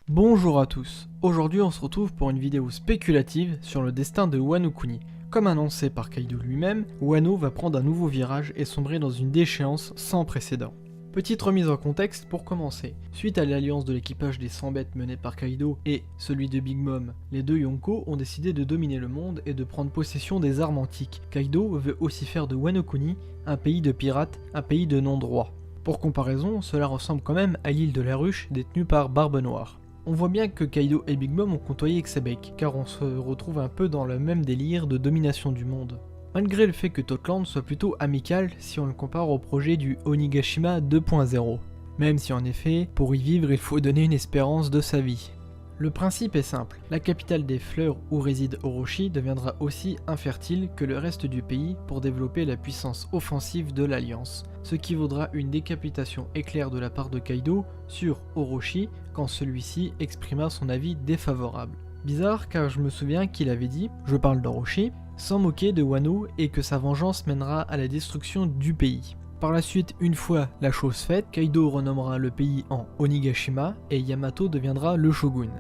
Bonjour à tous, aujourd'hui on se retrouve pour une vidéo spéculative sur le destin de Wano Kuni. Comme annoncé par Kaido lui-même, Wano va prendre un nouveau virage et sombrer dans une déchéance sans précédent. Petite remise en contexte pour commencer. Suite à l'alliance de l'équipage des 100 bêtes menée par Kaido et celui de Big Mom, les deux Yonko ont décidé de dominer le monde et de prendre possession des armes antiques. Kaido veut aussi faire de Wano Kuni un pays de pirates, un pays de non-droit. Pour comparaison, cela ressemble quand même à l'île de la Ruche détenue par Barbe Noire. On voit bien que Kaido et Big Mom ont côtoyé Xebec, car on se retrouve un peu dans le même délire de domination du monde. Malgré le fait que Totland soit plutôt amical si on le compare au projet du Onigashima 2.0. Même si en effet, pour y vivre il faut donner une espérance de sa vie. Le principe est simple, la capitale des fleurs où réside Orochi deviendra aussi infertile que le reste du pays pour développer la puissance offensive de l'Alliance, ce qui vaudra une décapitation éclair de la part de Kaido sur Orochi quand celui-ci exprima son avis défavorable. Bizarre car je me souviens qu'il avait dit, je parle d'Orochi, sans moquer de Wano et que sa vengeance mènera à la destruction du pays. Par la suite, une fois la chose faite, Kaido renommera le pays en Onigashima et Yamato deviendra le shogun.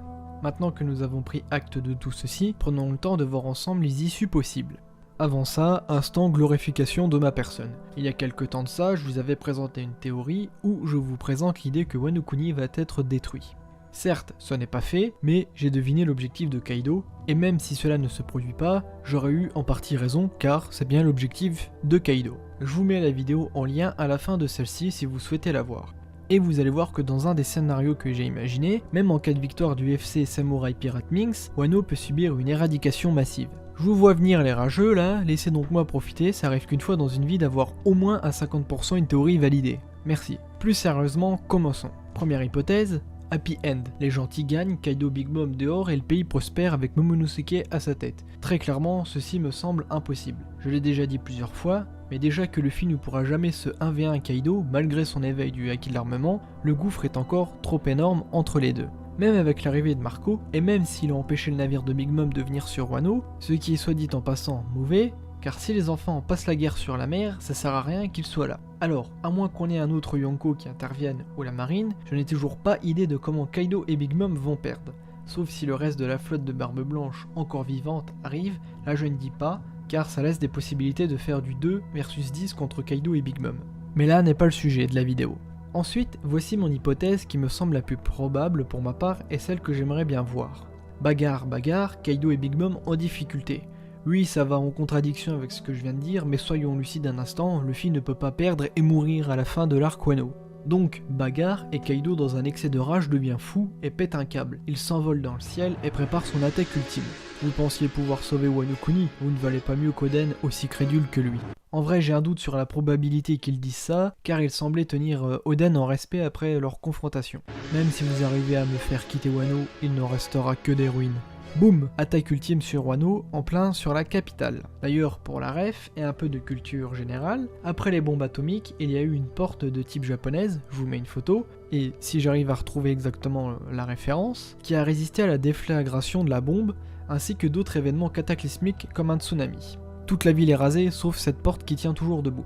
Maintenant que nous avons pris acte de tout ceci, prenons le temps de voir ensemble les issues possibles. Avant ça, instant glorification de ma personne. Il y a quelques temps de ça, je vous avais présenté une théorie où je vous présente l'idée que Wano Kuni va être détruit. Certes, ce n'est pas fait, mais j'ai deviné l'objectif de Kaido, et même si cela ne se produit pas, j'aurais eu en partie raison car c'est bien l'objectif de Kaido. Je vous mets la vidéo en lien à la fin de celle-ci si vous souhaitez la voir. Et vous allez voir que dans un des scénarios que j'ai imaginé, même en cas de victoire du FC Samurai Pirate Minx, Wano peut subir une éradication massive. Je vous vois venir les rageux là, laissez donc moi profiter, ça arrive qu'une fois dans une vie d'avoir au moins à 50% une théorie validée. Merci. Plus sérieusement, commençons. Première hypothèse, Happy End. Les gentils gagnent, Kaido Big Mom dehors et le pays prospère avec Momonosuke à sa tête. Très clairement, ceci me semble impossible. Je l'ai déjà dit plusieurs fois, mais déjà que Luffy ne pourra jamais se 1v1 Kaido malgré son éveil du haki de l'armement, le gouffre est encore trop énorme entre les deux. Même avec l'arrivée de Marco, et même s'il a empêché le navire de Big Mom de venir sur Wano, ce qui est soit dit en passant mauvais, car si les enfants passent la guerre sur la mer, ça sert à rien qu'ils soient là. Alors, à moins qu'on ait un autre Yonko qui intervienne ou la marine, je n'ai toujours pas idée de comment Kaido et Big Mom vont perdre. Sauf si le reste de la flotte de Barbe Blanche encore vivante arrive, là je ne dis pas, car ça laisse des possibilités de faire du 2 versus 10 contre Kaido et Big Mom. Mais là n'est pas le sujet de la vidéo. Ensuite, voici mon hypothèse qui me semble la plus probable pour ma part et celle que j'aimerais bien voir. Bagarre, Kaido et Big Mom en difficulté. Oui, ça va en contradiction avec ce que je viens de dire, mais soyons lucides un instant, Luffy ne peut pas perdre et mourir à la fin de l'arc Wano. Donc, bagarre, et Kaido dans un excès de rage devient fou et pète un câble. Il s'envole dans le ciel et prépare son attaque ultime. Vous pensiez pouvoir sauver Wano Kuni, vous ne valez pas mieux qu'Oden, aussi crédule que lui. En vrai, j'ai un doute sur la probabilité qu'ils disent ça, car il semblait tenir Oden en respect après leur confrontation. Même si vous arrivez à me faire quitter Wano, il ne restera que des ruines. Boum, attaque ultime sur Wano, en plein sur la capitale. D'ailleurs, pour la ref et un peu de culture générale, après les bombes atomiques, il y a eu une porte de type japonaise, je vous mets une photo, et si j'arrive à retrouver exactement la référence, qui a résisté à la déflagration de la bombe, ainsi que d'autres événements cataclysmiques comme un tsunami. Toute la ville est rasée, sauf cette porte qui tient toujours debout.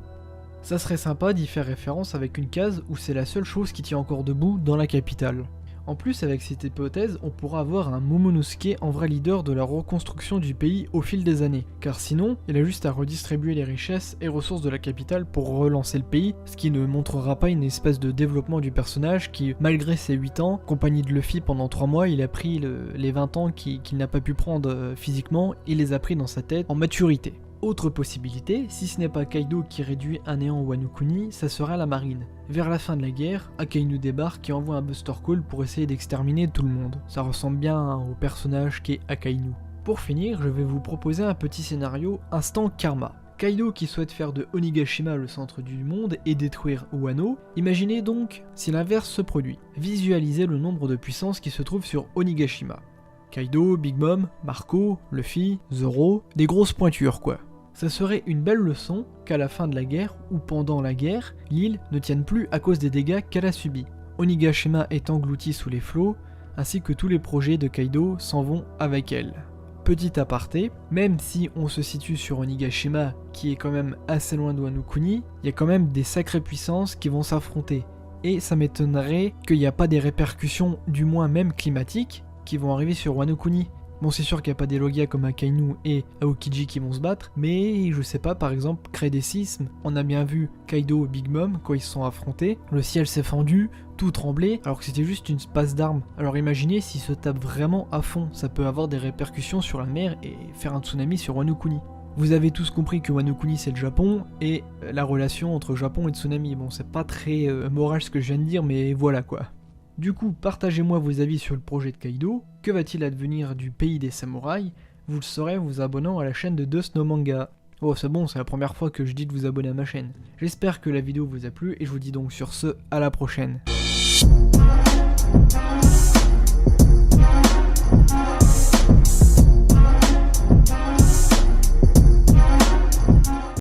Ça serait sympa d'y faire référence avec une case où c'est la seule chose qui tient encore debout dans la capitale. En plus, avec cette hypothèse, on pourra avoir un Momonosuke en vrai leader de la reconstruction du pays au fil des années, car sinon, il a juste à redistribuer les richesses et ressources de la capitale pour relancer le pays, ce qui ne montrera pas une espèce de développement du personnage qui, malgré ses 8 ans, compagnie de Luffy pendant 3 mois, il a pris les 20 ans qu'il n'a pas pu prendre physiquement, il les a pris dans sa tête en maturité. Autre possibilité, si ce n'est pas Kaido qui réduit à néant Wano Kuni, ça sera la marine. Vers la fin de la guerre, Akainu débarque et envoie un Buster Call pour essayer d'exterminer tout le monde. Ça ressemble bien au personnage qu'est Akainu. Pour finir, je vais vous proposer un petit scénario instant karma. Kaido qui souhaite faire de Onigashima le centre du monde et détruire Wano, imaginez donc si l'inverse se produit. Visualisez le nombre de puissances qui se trouvent sur Onigashima. Kaido, Big Mom, Marco, Luffy, Zoro, des grosses pointures quoi. Ça serait une belle leçon qu'à la fin de la guerre, ou pendant la guerre, l'île ne tienne plus à cause des dégâts qu'elle a subis. Onigashima est englouti sous les flots, ainsi que tous les projets de Kaido s'en vont avec elle. Petit aparté, même si on se situe sur Onigashima, qui est quand même assez loin de Wano Kuni, il y a quand même des sacrées puissances qui vont s'affronter. et ça m'étonnerait qu'il n'y a pas des répercussions, du moins même climatiques, qui vont arriver sur Wano Kuni. Bon, c'est sûr qu'il n'y a pas des Logia comme Akainu et Aokiji qui vont se battre, mais je sais pas, par exemple, créer des sismes. On a bien vu Kaido et Big Mom quand ils se sont affrontés, le ciel s'est fendu, tout tremblait, alors que c'était juste une passe d'armes. Alors imaginez s'ils se tapent vraiment à fond, ça peut avoir des répercussions sur la mer et faire un tsunami sur Wano Kuni. Vous avez tous compris que Wano Kuni c'est le Japon, et la relation entre Japon et tsunami. Bon, c'est pas très moral ce que je viens de dire, mais voilà quoi. Du coup, partagez-moi vos avis sur le projet de Kaido. Que va-t-il advenir du pays des samouraïs? Vous le saurez en vous abonnant à la chaîne de Death No Manga. Oh, c'est bon, c'est la première fois que je dis de vous abonner à ma chaîne. J'espère que la vidéo vous a plu, et je vous dis donc sur ce, à la prochaine.